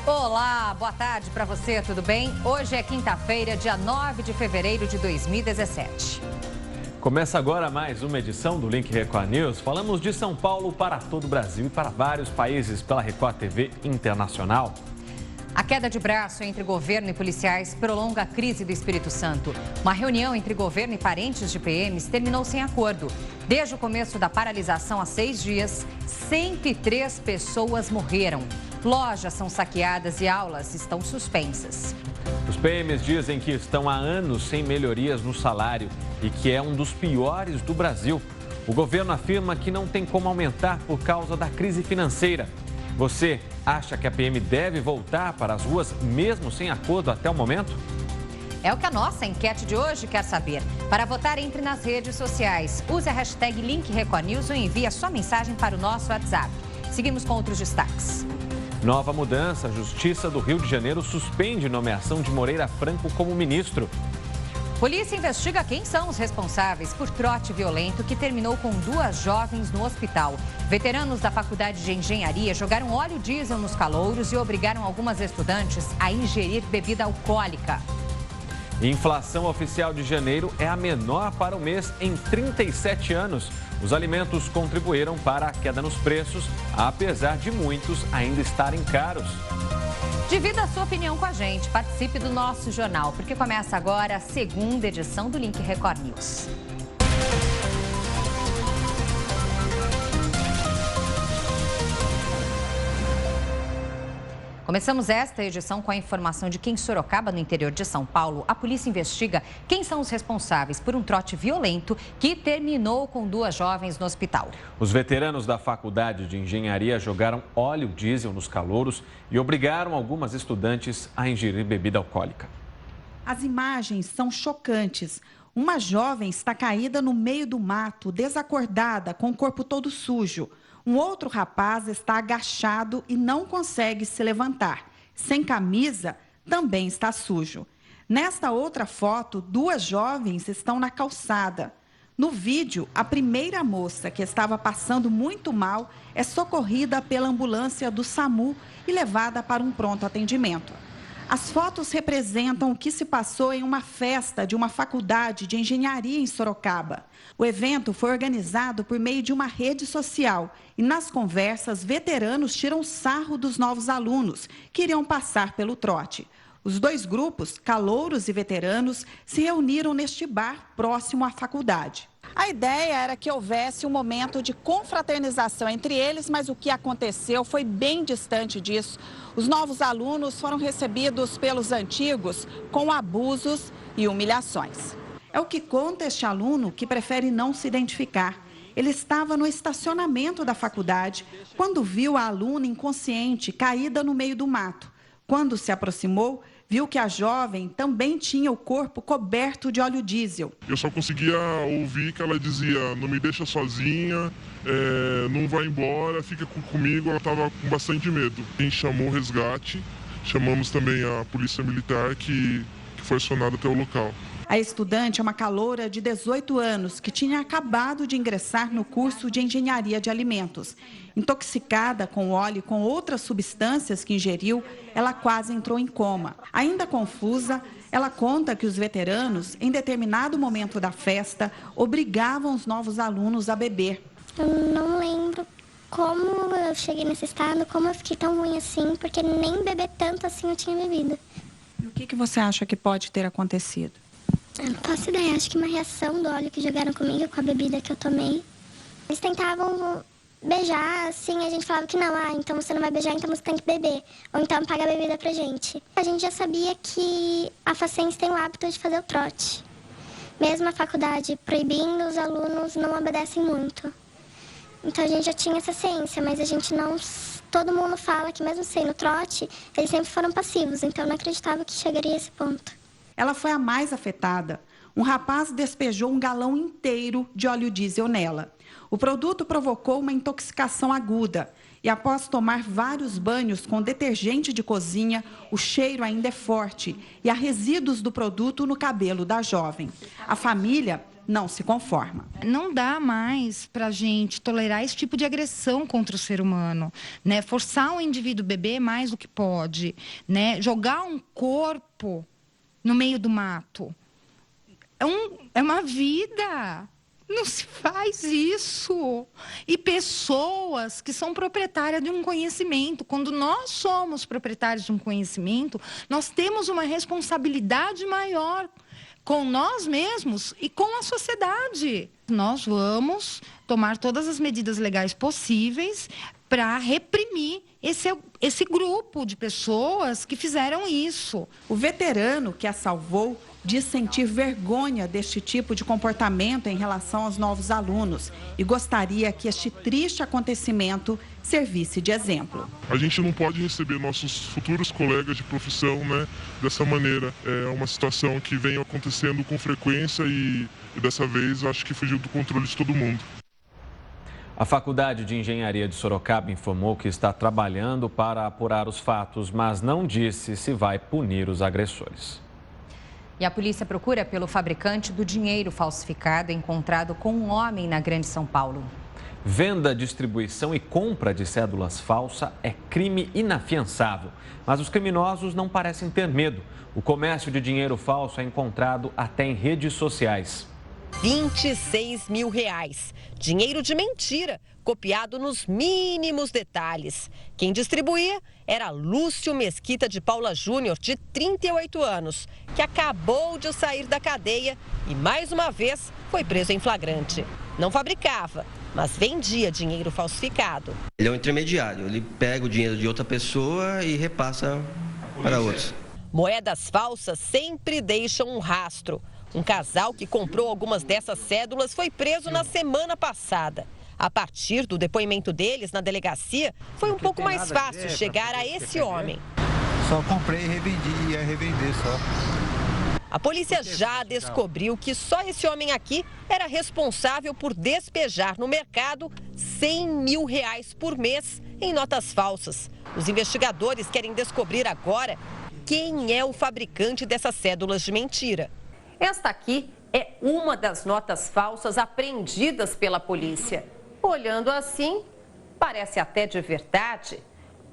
Olá, boa tarde para você, tudo bem? Hoje é quinta-feira, dia 9 de fevereiro de 2017. Começa agora mais uma edição do Link Record News. Falamos de São Paulo para todo o Brasil e para vários países pela Record TV Internacional. A queda de braço entre governo e policiais prolonga a crise do Espírito Santo. Uma reunião entre governo e parentes de PMs terminou sem acordo. Desde o começo da paralisação há 6 dias, 103 pessoas morreram. Lojas são saqueadas e aulas estão suspensas. Os PMs dizem que estão há anos sem melhorias no salário e que é um dos piores do Brasil. O governo afirma que não tem como aumentar por causa da crise financeira. Você acha que a PM deve voltar para as ruas mesmo sem acordo até o momento? É o que a nossa enquete de hoje quer saber. Para votar, entre nas redes sociais. Use a hashtag LinkRecordNews ou envie a sua mensagem para o nosso WhatsApp. Seguimos com outros destaques. Nova mudança. A Justiça do Rio de Janeiro suspende nomeação de Moreira Franco como ministro. Polícia investiga quem são os responsáveis por trote violento que terminou com 2 jovens no hospital. Veteranos da Faculdade de Engenharia jogaram óleo diesel nos calouros e obrigaram algumas estudantes a ingerir bebida alcoólica. Inflação oficial de janeiro é a menor para o mês em 37 anos. Os alimentos contribuíram para a queda nos preços, apesar de muitos ainda estarem caros. Divida a sua opinião com a gente, participe do nosso jornal, porque começa agora a segunda edição do Link Record News. Começamos esta edição com a informação de que em Sorocaba, no interior de São Paulo, a polícia investiga quem são os responsáveis por um trote violento que terminou com 2 jovens no hospital. Os veteranos da Faculdade de Engenharia jogaram óleo diesel nos calouros e obrigaram algumas estudantes a ingerir bebida alcoólica. As imagens são chocantes. Uma jovem está caída no meio do mato, desacordada, com o corpo todo sujo. Um outro rapaz está agachado e não consegue se levantar. Sem camisa, também está sujo. Nesta outra foto, 2 jovens estão na calçada. No vídeo, a primeira moça, que estava passando muito mal, é socorrida pela ambulância do SAMU e levada para um pronto atendimento. As fotos representam o que se passou em uma festa de uma faculdade de engenharia em Sorocaba. O evento foi organizado por meio de uma rede social e, nas conversas, veteranos tiram sarro dos novos alunos que iriam passar pelo trote. Os 2 grupos, calouros e veteranos, se reuniram neste bar próximo à faculdade. A ideia era que houvesse um momento de confraternização entre eles, mas o que aconteceu foi bem distante disso. Os novos alunos foram recebidos pelos antigos com abusos e humilhações. É o que conta este aluno, que prefere não se identificar. Ele estava no estacionamento da faculdade quando viu a aluna inconsciente caída no meio do mato. Quando se aproximou, viu que a jovem também tinha o corpo coberto de óleo diesel. Eu só conseguia ouvir que ela dizia: não me deixa sozinha, não vai embora, fica comigo. Ela estava com bastante medo. A gente chamou o resgate, chamamos também a polícia militar que foi acionada até o local. A estudante é uma caloura de 18 anos que tinha acabado de ingressar no curso de engenharia de alimentos. Intoxicada com óleo e com outras substâncias que ingeriu, ela quase entrou em coma. Ainda confusa, ela conta que os veteranos, em determinado momento da festa, obrigavam os novos alunos a beber. Eu não lembro como eu cheguei nesse estado, como eu fiquei tão ruim assim, porque nem beber tanto assim eu tinha bebido. E o que você acha que pode ter acontecido? Eu não faço ideia, acho que uma reação do óleo que jogaram comigo com a bebida que eu tomei. Eles tentavam beijar, assim, a gente falava que não, então você não vai beijar, então você tem que beber. Ou então paga a bebida pra gente. A gente já sabia que a Facens tem o hábito de fazer o trote. Mesmo a faculdade proibindo, os alunos não obedecem muito. Então a gente já tinha essa ciência, mas a gente não... Todo mundo fala que mesmo sendo trote, eles sempre foram passivos, então eu não acreditava que chegaria a esse ponto. Ela foi a mais afetada. Um rapaz despejou um galão inteiro de óleo diesel nela. O produto provocou uma intoxicação aguda e, após tomar vários banhos com detergente de cozinha, o cheiro ainda é forte e há resíduos do produto no cabelo da jovem. A família não se conforma. Não dá mais para a gente tolerar esse tipo de agressão contra o ser humano, né? Forçar um indivíduo a beber mais do que pode, né? Jogar um corpo no meio do mato. É uma vida. Não se faz isso. E pessoas que são proprietárias de um conhecimento, quando nós somos proprietários de um conhecimento, nós temos uma responsabilidade maior com nós mesmos e com a sociedade. Nós vamos tomar todas as medidas legais possíveis para reprimir esse grupo de pessoas que fizeram isso. O veterano que a salvou diz sentir vergonha deste tipo de comportamento em relação aos novos alunos e gostaria que este triste acontecimento servisse de exemplo. A gente não pode receber nossos futuros colegas de profissão, né, dessa maneira. É uma situação que vem acontecendo com frequência e dessa vez eu acho que fugiu do controle de todo mundo. A Faculdade de Engenharia de Sorocaba informou que está trabalhando para apurar os fatos, mas não disse se vai punir os agressores. E a polícia procura pelo fabricante do dinheiro falsificado encontrado com um homem na Grande São Paulo. Venda, distribuição e compra de cédulas falsas é crime inafiançável, mas os criminosos não parecem ter medo. O comércio de dinheiro falso é encontrado até em redes sociais. R$26 mil. Dinheiro de mentira, copiado nos mínimos detalhes. Quem distribuía era Lúcio Mesquita de Paula Júnior, de 38 anos, que acabou de sair da cadeia e, mais uma vez, foi preso em flagrante. Não fabricava, mas vendia dinheiro falsificado. Ele é um intermediário, ele pega o dinheiro de outra pessoa e repassa para outros. Moedas falsas sempre deixam um rastro. Um casal que comprou algumas dessas cédulas foi preso na semana passada. A partir do depoimento deles na delegacia, foi um pouco mais fácil chegar a esse homem. Só comprei e revendi, ia revender só. A polícia já descobriu que só esse homem aqui era responsável por despejar no mercado R$100 mil por mês em notas falsas. Os investigadores querem descobrir agora quem é o fabricante dessas cédulas de mentira. Esta aqui é uma das notas falsas apreendidas pela polícia. Olhando assim, parece até de verdade.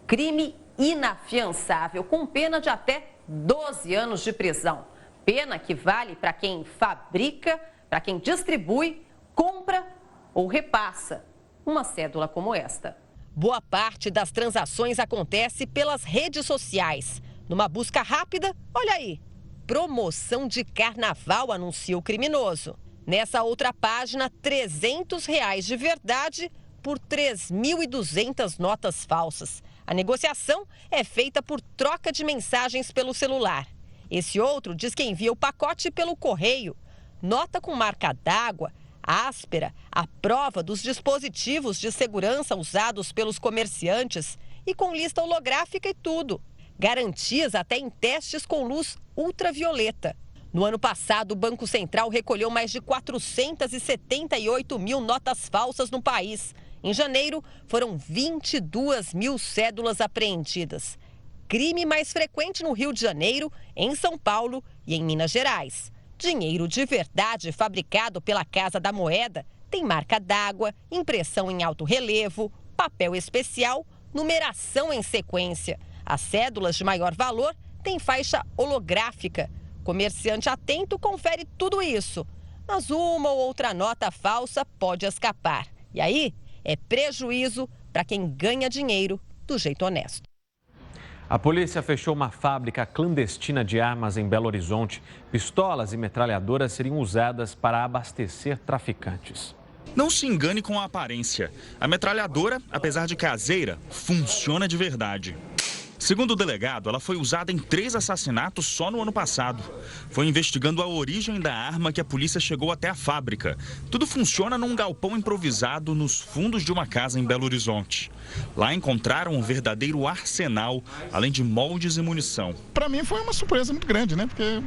Crime inafiançável, com pena de até 12 anos de prisão. Pena que vale para quem fabrica, para quem distribui, compra ou repassa uma cédula como esta. Boa parte das transações acontece pelas redes sociais. Numa busca rápida, olha aí. Promoção de carnaval, anuncia o criminoso. Nessa outra página, R$300 de verdade por 3.200 notas falsas. A negociação é feita por troca de mensagens pelo celular. Esse outro diz que envia o pacote pelo correio. Nota com marca d'água, áspera, a prova dos dispositivos de segurança usados pelos comerciantes e com lista holográfica e tudo. Garantias até em testes com luz ultravioleta. No ano passado, o Banco Central recolheu mais de 478 mil notas falsas no país. Em janeiro, foram 22 mil cédulas apreendidas. Crime mais frequente no Rio de Janeiro, em São Paulo e em Minas Gerais. Dinheiro de verdade fabricado pela Casa da Moeda tem marca d'água, impressão em alto relevo, papel especial, numeração em sequência. As cédulas de maior valor têm faixa holográfica. Comerciante atento confere tudo isso. Mas uma ou outra nota falsa pode escapar. E aí é prejuízo para quem ganha dinheiro do jeito honesto. A polícia fechou uma fábrica clandestina de armas em Belo Horizonte. Pistolas e metralhadoras seriam usadas para abastecer traficantes. Não se engane com a aparência. A metralhadora, apesar de caseira, funciona de verdade. Segundo o delegado, ela foi usada em 3 assassinatos só no ano passado. Foi investigando a origem da arma que a polícia chegou até a fábrica. Tudo funciona num galpão improvisado nos fundos de uma casa em Belo Horizonte. Lá encontraram um verdadeiro arsenal, além de moldes e munição. Para mim foi uma surpresa muito grande, né? Porque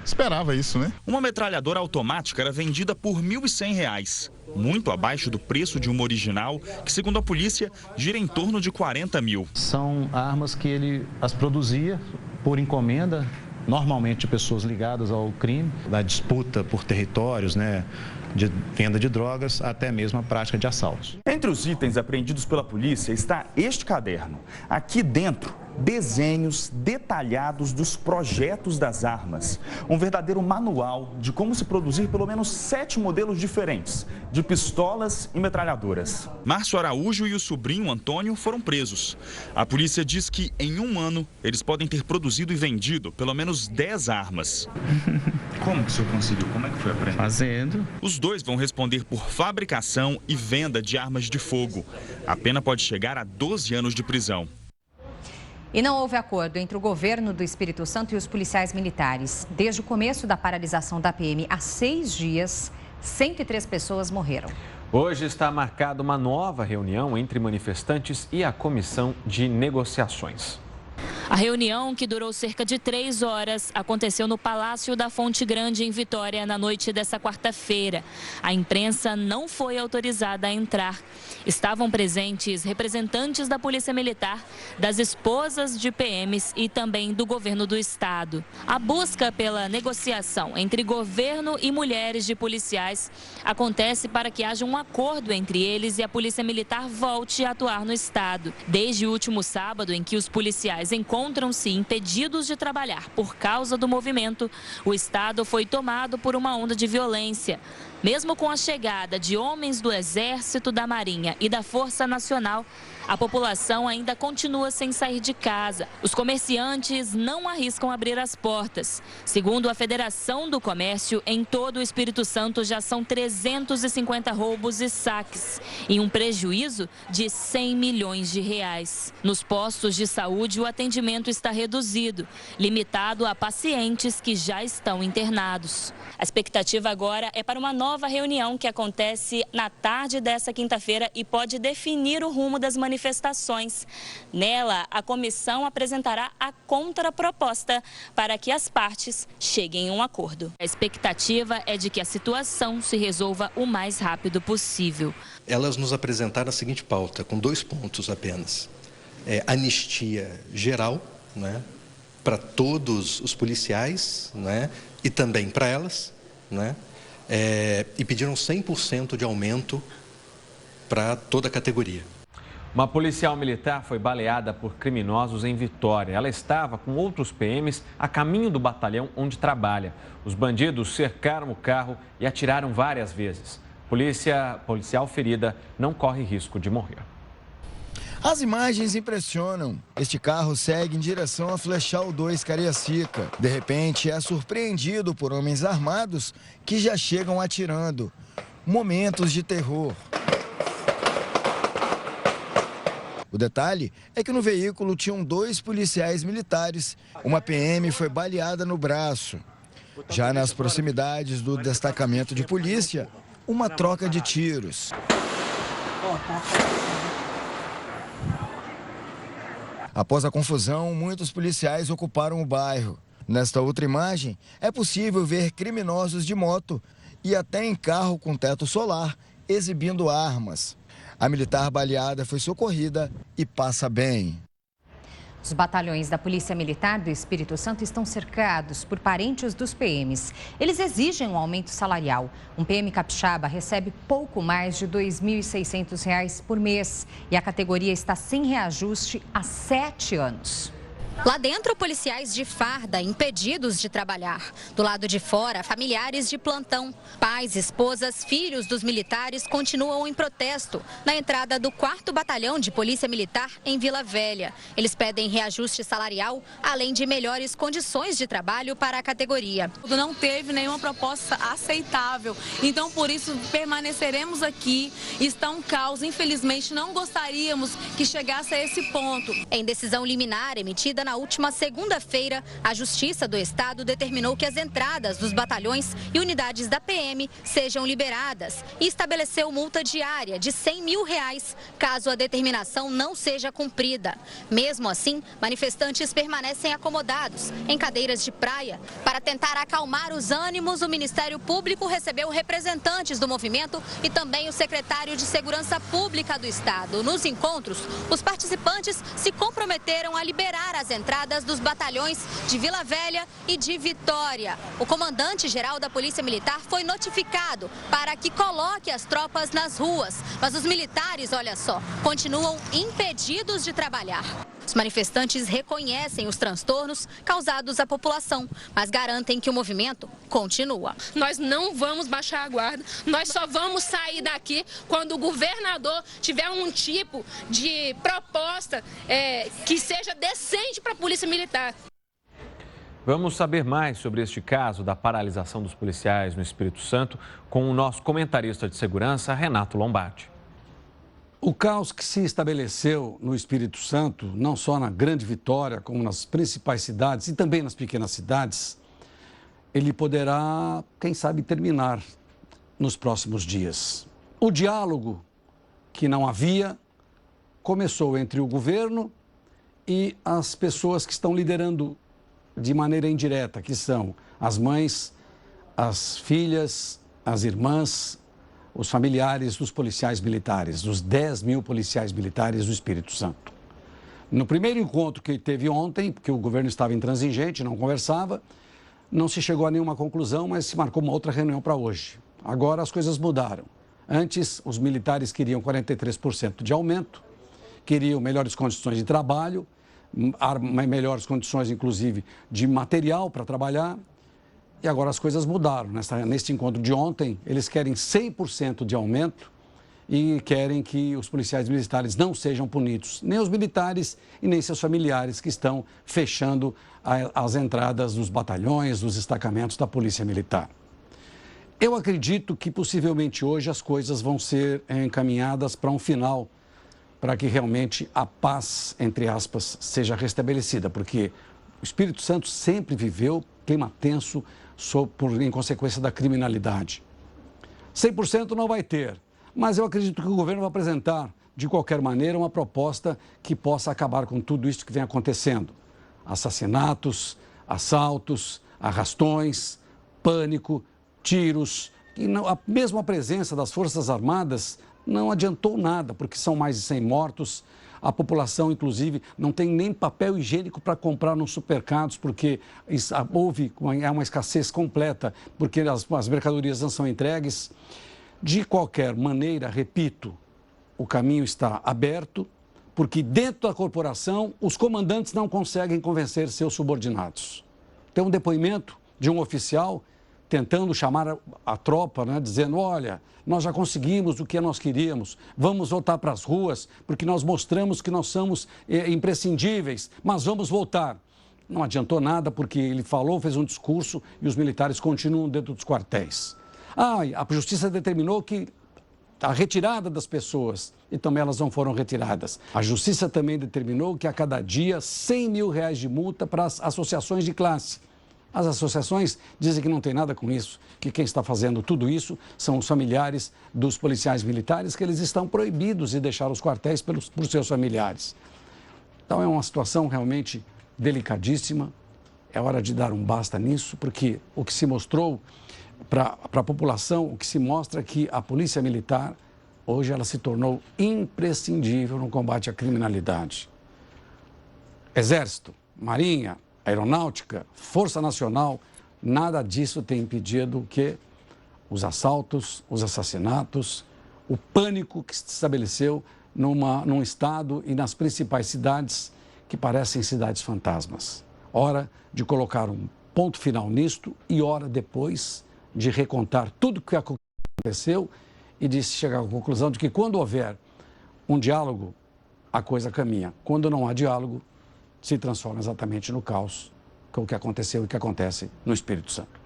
esperava isso, né? Uma metralhadora automática era vendida por R$ 1.100, muito abaixo do preço de uma original, que, segundo a polícia, gira em torno de 40 mil. São armas que ele as produzia por encomenda normalmente de pessoas ligadas ao crime, da disputa por territórios, né, de venda de drogas, até mesmo a prática de assaltos. Entre os itens apreendidos pela polícia está este caderno. Aqui dentro, desenhos detalhados dos projetos das armas. Um verdadeiro manual de como se produzir pelo menos 7 modelos diferentes de pistolas e metralhadoras. Márcio Araújo e o sobrinho Antônio foram presos. A polícia diz que em um ano eles podem ter produzido e vendido pelo menos 10 armas. Como que o senhor conseguiu? Como é que foi aprender? Fazendo. Os dois vão responder por fabricação e venda de armas de fogo. A pena pode chegar a 12 anos de prisão. E não houve acordo entre o governo do Espírito Santo e os policiais militares. Desde o começo da paralisação da PM, há 6 dias, 103 pessoas morreram. Hoje está marcada uma nova reunião entre manifestantes e a comissão de negociações. A reunião, que durou cerca de 3 horas, aconteceu no Palácio da Fonte Grande, em Vitória, na noite dessa quarta-feira. A imprensa não foi autorizada a entrar. Estavam presentes representantes da Polícia Militar, das esposas de PMs e também do governo do estado. A busca pela negociação entre governo e mulheres de policiais acontece para que haja um acordo entre eles e a Polícia Militar volte a atuar no estado. Desde o último sábado, em que os policiais encontram-se impedidos de trabalhar por causa do movimento, o estado foi tomado por uma onda de violência. Mesmo com a chegada de homens do Exército, da Marinha e da Força Nacional, a população ainda continua sem sair de casa. Os comerciantes não arriscam abrir as portas. Segundo a Federação do Comércio, em todo o Espírito Santo já são 350 roubos e saques, e um prejuízo de 100 milhões de reais. Nos postos de saúde, o atendimento está reduzido, limitado a pacientes que já estão internados. A expectativa agora é para uma nova reunião que acontece na tarde dessa quinta-feira e pode definir o rumo das manifestações. Nela, a comissão apresentará a contraproposta para que as partes cheguem a um acordo. A expectativa é de que a situação se resolva o mais rápido possível. Elas nos apresentaram a seguinte pauta, com 2 pontos apenas. Anistia geral, né, para todos os policiais, né, e também para elas, né, e pediram 100% de aumento para toda a categoria. Uma policial militar foi baleada por criminosos em Vitória. Ela estava com outros PMs a caminho do batalhão onde trabalha. Os bandidos cercaram o carro e atiraram várias vezes. Policial ferida não corre risco de morrer. As imagens impressionam. Este carro segue em direção a Flechal 2, Cariacica. De repente, é surpreendido por homens armados que já chegam atirando. Momentos de terror. O detalhe é que no veículo tinham 2 policiais militares. Uma PM foi baleada no braço. Já nas proximidades do destacamento de polícia, uma troca de tiros. Após a confusão, muitos policiais ocuparam o bairro. Nesta outra imagem, é possível ver criminosos de moto e até em carro com teto solar, exibindo armas. A militar baleada foi socorrida e passa bem. Os batalhões da Polícia Militar do Espírito Santo estão cercados por parentes dos PMs. Eles exigem um aumento salarial. Um PM capixaba recebe pouco mais de R$ 2.600 por mês e a categoria está sem reajuste há 7 anos. Lá dentro, policiais de farda impedidos de trabalhar. Do lado de fora, familiares de plantão. Pais, esposas, filhos dos militares continuam em protesto na entrada do 4º Batalhão de Polícia Militar em Vila Velha. Eles pedem reajuste salarial, além de melhores condições de trabalho para a categoria. Não teve nenhuma proposta aceitável, então por isso permaneceremos aqui. Está um caos, infelizmente não gostaríamos que chegasse a esse ponto. Em decisão liminar emitida na última segunda-feira, a Justiça do Estado determinou que as entradas dos batalhões e unidades da PM sejam liberadas e estabeleceu multa diária de R$ 100 mil caso a determinação não seja cumprida. Mesmo assim, manifestantes permanecem acomodados em cadeiras de praia. Para tentar acalmar os ânimos, o Ministério Público recebeu representantes do movimento e também o secretário de Segurança Pública do Estado. Nos encontros, os participantes se comprometeram a liberar as entradas dos batalhões de Vila Velha e de Vitória. O comandante-geral da Polícia Militar foi notificado para que coloque as tropas nas ruas. Mas os militares, olha só, continuam impedidos de trabalhar. Os manifestantes reconhecem os transtornos causados à população, mas garantem que o movimento continua. Nós não vamos baixar a guarda, nós só vamos sair daqui quando o governador tiver um tipo de proposta que seja decente para a Polícia Militar. Vamos saber mais sobre este caso da paralisação dos policiais no Espírito Santo com o nosso comentarista de segurança, Renato Lombardi. O caos que se estabeleceu no Espírito Santo, não só na Grande Vitória, como nas principais cidades e também nas pequenas cidades, ele poderá, quem sabe, terminar nos próximos dias. O diálogo que não havia começou entre o governo e as pessoas que estão liderando de maneira indireta, que são as mães, as filhas, as irmãs, os familiares dos policiais militares, dos 10 mil policiais militares do Espírito Santo. No primeiro encontro que teve ontem, porque o governo estava intransigente, não conversava, não se chegou a nenhuma conclusão, mas se marcou uma outra reunião para hoje. Agora as coisas mudaram. Antes, os militares queriam 43% de aumento, queriam melhores condições de trabalho, melhores condições, inclusive, de material para trabalhar. E agora as coisas mudaram. Neste encontro de ontem, eles querem 100% de aumento e querem que os policiais militares não sejam punidos, nem os militares e nem seus familiares que estão fechando as entradas dos batalhões, dos destacamentos da Polícia Militar. Eu acredito que possivelmente hoje as coisas vão ser encaminhadas para um final, para que realmente a paz, entre aspas, seja restabelecida, porque o Espírito Santo sempre viveu clima tenso em consequência da criminalidade. 100% não vai ter, mas eu acredito que o governo vai apresentar, de qualquer maneira, uma proposta que possa acabar com tudo isso que vem acontecendo. Assassinatos, assaltos, arrastões, pânico, tiros. E mesmo a presença das Forças Armadas não adiantou nada, porque são mais de 100 mortos. A população, inclusive, não tem nem papel higiênico para comprar nos supermercados, porque houve uma escassez completa, porque as mercadorias não são entregues. De qualquer maneira, repito, o caminho está aberto, porque dentro da corporação, os comandantes não conseguem convencer seus subordinados. Tem um depoimento de um oficial tentando chamar a tropa, né, dizendo, olha, nós já conseguimos o que nós queríamos, vamos voltar para as ruas, porque nós mostramos que nós somos imprescindíveis, mas vamos voltar. Não adiantou nada, porque ele falou, fez um discurso e os militares continuam dentro dos quartéis. A justiça determinou que a retirada das pessoas, e também elas não foram retiradas. A justiça também determinou que a cada dia 100 mil reais de multa para as associações de classe. As associações dizem que não tem nada com isso, que quem está fazendo tudo isso são os familiares dos policiais militares, que eles estão proibidos de deixar os quartéis por seus familiares. Então é uma situação realmente delicadíssima, é hora de dar um basta nisso, porque o que se mostrou para a população, o que se mostra é que a Polícia Militar, hoje ela se tornou imprescindível no combate à criminalidade. Exército, Marinha, Aeronáutica, Força Nacional, nada disso tem impedido que os assaltos, os assassinatos, o pânico que se estabeleceu num estado e nas principais cidades que parecem cidades fantasmas. Hora de colocar um ponto final nisto e hora depois de recontar tudo o que aconteceu e de chegar à conclusão de que quando houver um diálogo, a coisa caminha. Quando não há diálogo, se transforma exatamente no caos, que é o que aconteceu e que acontece no Espírito Santo.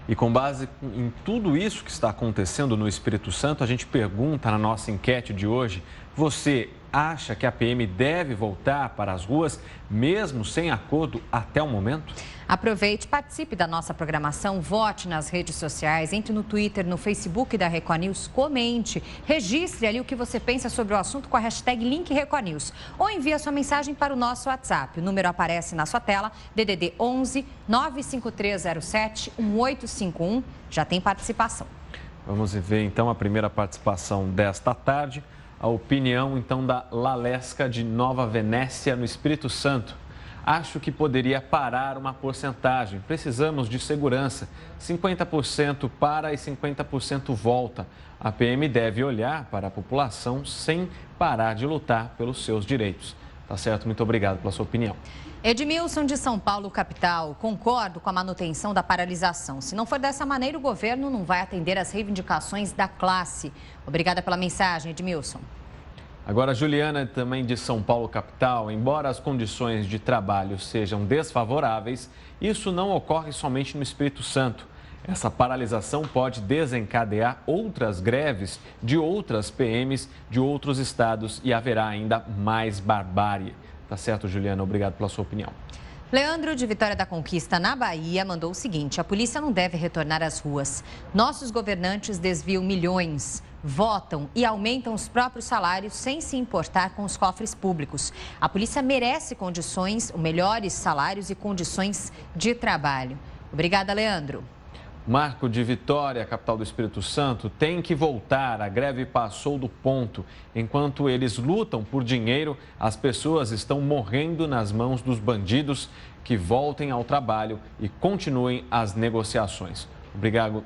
E com base em tudo isso que está acontecendo no Espírito Santo, a gente pergunta na nossa enquete de hoje, você acha que a PM deve voltar para as ruas, mesmo sem acordo até o momento? Aproveite, participe da nossa programação, vote nas redes sociais, entre no Twitter, no Facebook da Record News, comente, registre ali o que você pensa sobre o assunto com a hashtag #LinkRecordNews ou envie a sua mensagem para o nosso WhatsApp. O número aparece na sua tela, DDD 11 95307 1851. Já tem participação. Vamos ver então a primeira participação desta tarde. a opinião então da Lalesca de Nova Venécia, no Espírito Santo. Acho que poderia parar uma porcentagem. Precisamos de segurança. 50% para e 50% volta. A PM deve olhar para a população sem parar de lutar pelos seus direitos. Tá certo? Muito obrigado pela sua opinião. Edmilson de São Paulo, capital. Concordo com a manutenção da paralisação. Se não for dessa maneira, o governo não vai atender às reivindicações da classe. Obrigada pela mensagem, Edmilson. Agora, Juliana, também de São Paulo, capital. Embora as condições de trabalho sejam desfavoráveis, isso não ocorre somente no Espírito Santo. Essa paralisação pode desencadear outras greves de outras PMs de outros estados e haverá ainda mais barbárie. Tá certo, Juliana? Obrigado pela sua opinião. Leandro, de Vitória da Conquista, na Bahia, mandou o seguinte: a polícia não deve retornar às ruas. Nossos governantes desviam milhões, votam e aumentam os próprios salários sem se importar com os cofres públicos. A polícia merece condições, melhores salários e condições de trabalho. Obrigada, Leandro. Marco, de Vitória, capital do Espírito Santo, tem que voltar. A greve passou do ponto. Enquanto eles lutam por dinheiro, as pessoas estão morrendo nas mãos dos bandidos. Que voltem ao trabalho e continuem as negociações.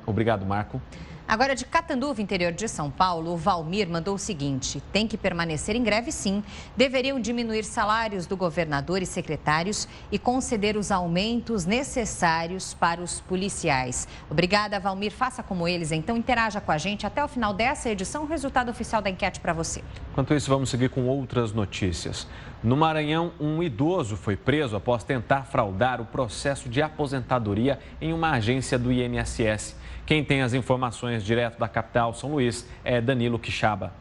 Obrigado, Marco. Agora, de Catanduva, interior de São Paulo, o Valmir mandou o seguinte: tem que permanecer em greve, sim. Deveriam diminuir salários do governador e secretários e conceder os aumentos necessários para os policiais. Obrigada, Valmir. Faça como eles, então interaja com a gente. Até o final dessa edição, o resultado oficial da enquete para você. Enquanto isso, vamos seguir com outras notícias. No Maranhão, um idoso foi preso após tentar fraudar o processo de aposentadoria em uma agência do INSS. Quem tem as informações direto da capital, São Luís, é Danilo Quixaba.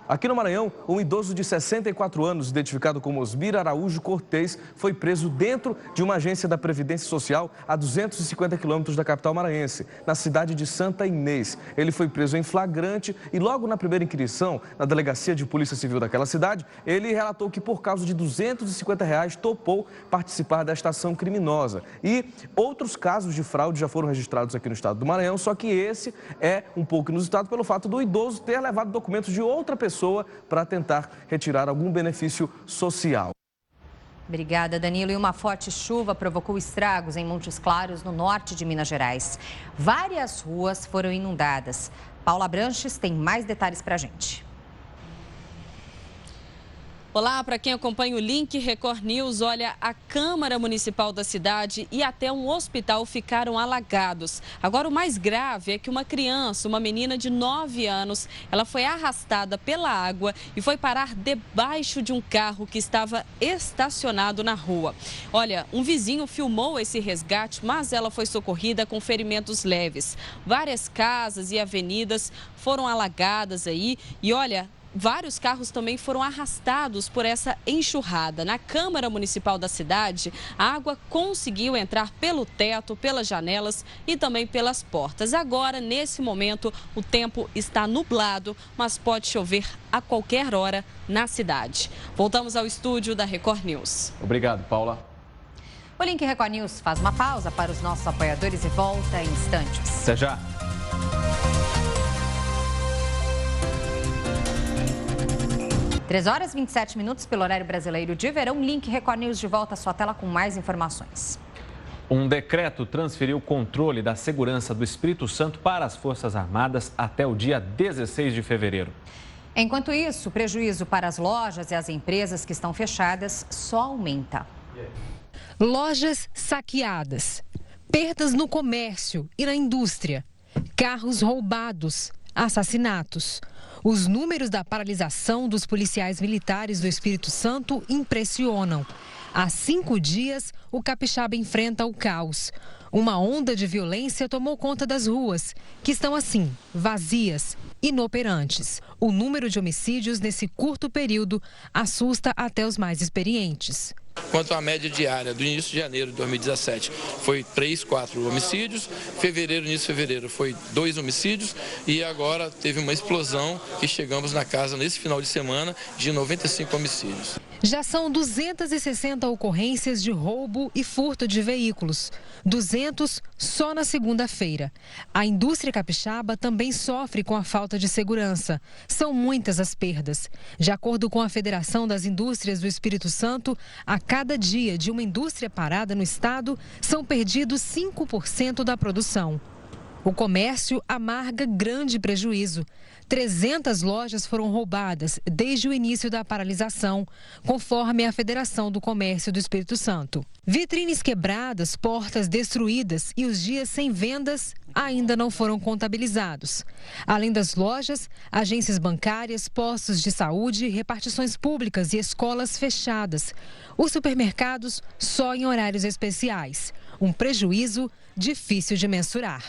Aqui no Maranhão, um idoso de 64 anos, identificado como Osmir Araújo Cortez, foi preso dentro de uma agência da Previdência Social a 250 quilômetros da capital maranhense, na cidade de Santa Inês. Ele foi preso em flagrante e logo na primeira inquirição, na delegacia de polícia civil daquela cidade, ele relatou que por causa de R$250 topou participar desta ação criminosa. E outros casos de fraude já foram registrados aqui no estado do Maranhão, só que esse é um pouco inusitado pelo fato do idoso ter levado documentos de outra pessoa para tentar retirar algum benefício social. Obrigada, Danilo. E uma forte chuva provocou estragos em Montes Claros, no norte de Minas Gerais. Várias ruas foram inundadas. Paula Branches tem mais detalhes para a gente. Olá, para quem acompanha o Link Record News, olha, a Câmara Municipal da cidade e até um hospital ficaram alagados. Agora, o mais grave é que uma criança, uma menina de 9 anos, ela foi arrastada pela água e foi parar debaixo de um carro que estava estacionado na rua. Olha, um vizinho filmou esse resgate, mas ela foi socorrida com ferimentos leves. Várias casas e avenidas foram alagadas aí e, olha, vários carros também foram arrastados por essa enxurrada. Na Câmara Municipal da cidade, a água conseguiu entrar pelo teto, pelas janelas e também pelas portas. Agora, nesse momento, o tempo está nublado, mas pode chover a qualquer hora na cidade. Voltamos ao estúdio da Record News. Obrigado, Paula. O Link Record News faz uma pausa para os nossos apoiadores e volta em instantes. Até já. 3 horas e 27 minutos pelo horário brasileiro de verão. Link Record News de volta à sua tela com mais informações. Um decreto transferiu o controle da segurança do Espírito Santo para as Forças Armadas até o dia 16 de fevereiro. Enquanto isso, o prejuízo para as lojas e as empresas que estão fechadas só aumenta. Lojas saqueadas, perdas no comércio e na indústria, carros roubados, assassinatos. Os números da paralisação dos policiais militares do Espírito Santo impressionam. Há 5 dias, o capixaba enfrenta o caos. Uma onda de violência tomou conta das ruas, que estão assim, vazias, inoperantes. O número de homicídios nesse curto período assusta até os mais experientes. enquanto a média diária do início de janeiro de 2017 foi 3, 4 homicídios, início de fevereiro foi 2 homicídios e agora teve uma explosão e chegamos na casa nesse final de semana de 95 homicídios. Já são 260 ocorrências de roubo e furto de veículos, 200 só na segunda-feira. A indústria capixaba também sofre com a falta de segurança. São muitas as perdas. De acordo com a Federação das Indústrias do Espírito Santo, a cada dia de uma indústria parada no estado, são perdidos 5% da produção. O comércio amarga grande prejuízo. 300 lojas foram roubadas desde o início da paralisação, conforme a Federação do Comércio do Espírito Santo. Vitrines quebradas, portas destruídas e os dias sem vendas ainda não foram contabilizados. Além das lojas, agências bancárias, postos de saúde, repartições públicas e escolas fechadas. Os supermercados só em horários especiais. Um prejuízo difícil de mensurar.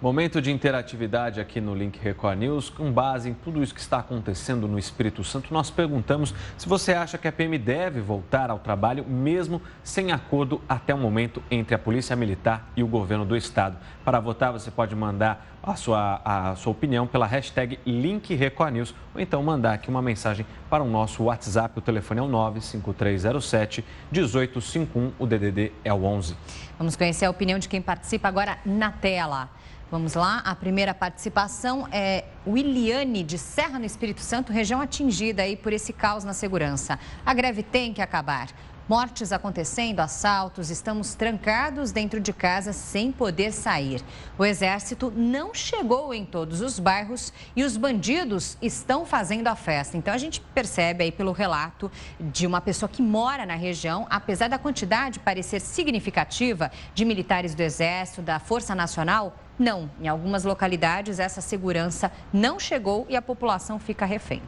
Momento de interatividade aqui no Link Record News. Com base em tudo isso que está acontecendo no Espírito Santo, nós perguntamos se você acha que a PM deve voltar ao trabalho mesmo sem acordo até o momento entre a Polícia Militar e o governo do estado. Para votar, você pode mandar a sua opinião pela hashtag Link Record News ou então mandar aqui uma mensagem para o nosso WhatsApp. O telefone é o 95307-1851, o DDD é o 11. Vamos conhecer a opinião de quem participa agora na tela. Vamos lá, a primeira participação é Williane, de Serra, no Espírito Santo, região atingida aí por esse caos na segurança. A greve tem que acabar. Mortes acontecendo, assaltos, estamos trancados dentro de casa sem poder sair. O Exército não chegou em todos os bairros e os bandidos estão fazendo a festa. Então a gente percebe aí pelo relato de uma pessoa que mora na região, apesar da quantidade parecer significativa de militares do Exército, da Força Nacional, não. Em algumas localidades essa segurança não chegou e a população fica refém.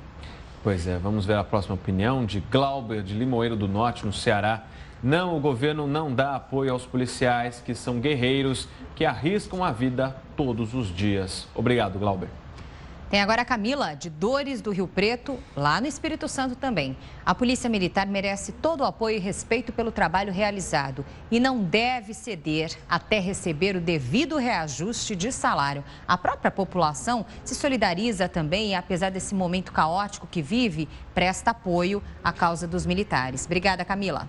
Pois é, vamos ver a próxima opinião de Glauber, de Limoeiro do Norte, no Ceará. Não, o governo não dá apoio aos policiais, que são guerreiros, que arriscam a vida todos os dias. Obrigado, Glauber. Tem agora a Camila, de Dores do Rio Preto, lá no Espírito Santo também. A Polícia Militar merece todo o apoio e respeito pelo trabalho realizado e não deve ceder até receber o devido reajuste de salário. A própria população se solidariza também e, apesar desse momento caótico que vive, presta apoio à causa dos militares. Obrigada, Camila.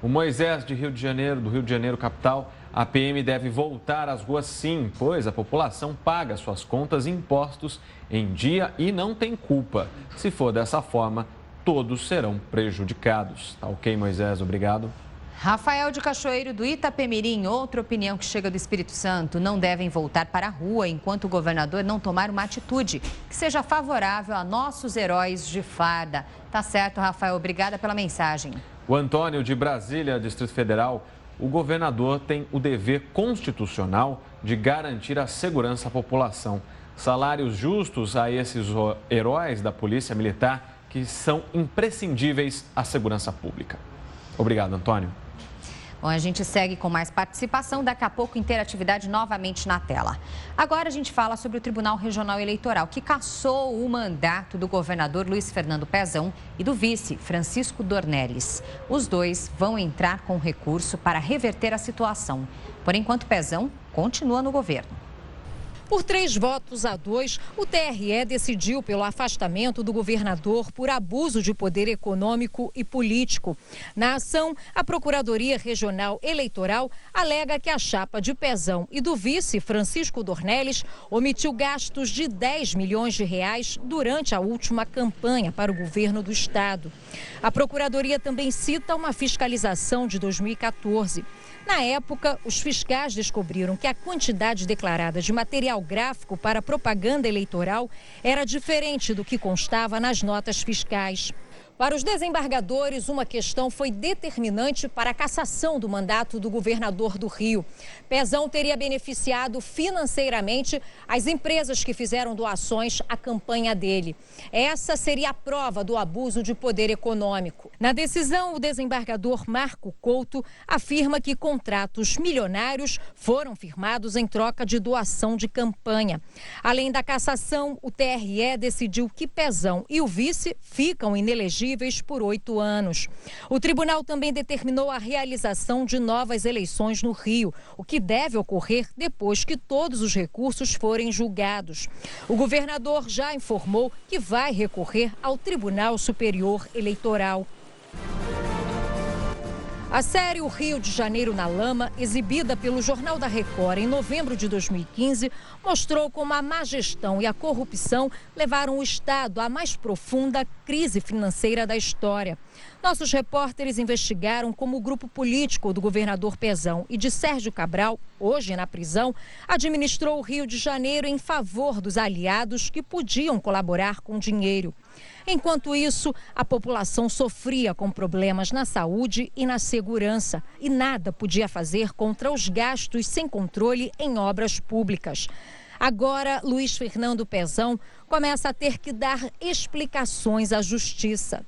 O Moisés, do Rio de Janeiro capital, a PM deve voltar às ruas sim, pois a população paga suas contas e impostos em dia e não tem culpa. Se for dessa forma, todos serão prejudicados. Tá ok, Moisés? Obrigado. Rafael de Cachoeiro, do Itapemirim, outra opinião que chega do Espírito Santo. Não devem voltar para a rua enquanto o governador não tomar uma atitude que seja favorável a nossos heróis de farda. Tá certo, Rafael. Obrigada pela mensagem. O Antônio, de Brasília, Distrito Federal. O governador tem o dever constitucional de garantir a segurança à população. Salários justos a esses heróis da Polícia Militar que são imprescindíveis à segurança pública. Obrigado, Antônio. Bom, a gente segue com mais participação. Daqui a pouco, interatividade novamente na tela. Agora a gente fala sobre o Tribunal Regional Eleitoral, que cassou o mandato do governador Luiz Fernando Pezão e do vice Francisco Dornelles. Os dois vão entrar com recurso para reverter a situação. Por enquanto, Pezão continua no governo. Por 3-2, o TRE decidiu pelo afastamento do governador por abuso de poder econômico e político. Na ação, a Procuradoria Regional Eleitoral alega que a chapa de Pezão e do vice Francisco Dornelles omitiu gastos de 10 milhões de reais durante a última campanha para o governo do estado. A Procuradoria também cita uma fiscalização de 2014. Na época, os fiscais descobriram que a quantidade declarada de material gráfico para propaganda eleitoral era diferente do que constava nas notas fiscais. Para os desembargadores, uma questão foi determinante para a cassação do mandato do governador do Rio. Pezão teria beneficiado financeiramente as empresas que fizeram doações à campanha dele. Essa seria a prova do abuso de poder econômico. Na decisão, o desembargador Marco Couto afirma que contratos milionários foram firmados em troca de doação de campanha. Além da cassação, o TRE decidiu que Pezão e o vice ficam inelegíveis inelegíveis por 8 anos. O tribunal também determinou a realização de novas eleições no Rio, o que deve ocorrer depois que todos os recursos forem julgados. O governador já informou que vai recorrer ao Tribunal Superior Eleitoral. A série O Rio de Janeiro na Lama, exibida pelo Jornal da Record em novembro de 2015, mostrou como a má gestão e a corrupção levaram o Estado à mais profunda crise financeira da história. Nossos repórteres investigaram como o grupo político do governador Pezão e de Sérgio Cabral, hoje na prisão, administrou o Rio de Janeiro em favor dos aliados que podiam colaborar com dinheiro. Enquanto isso, a população sofria com problemas na saúde e na segurança e nada podia fazer contra os gastos sem controle em obras públicas. Agora, Luiz Fernando Pezão começa a ter que dar explicações à Justiça.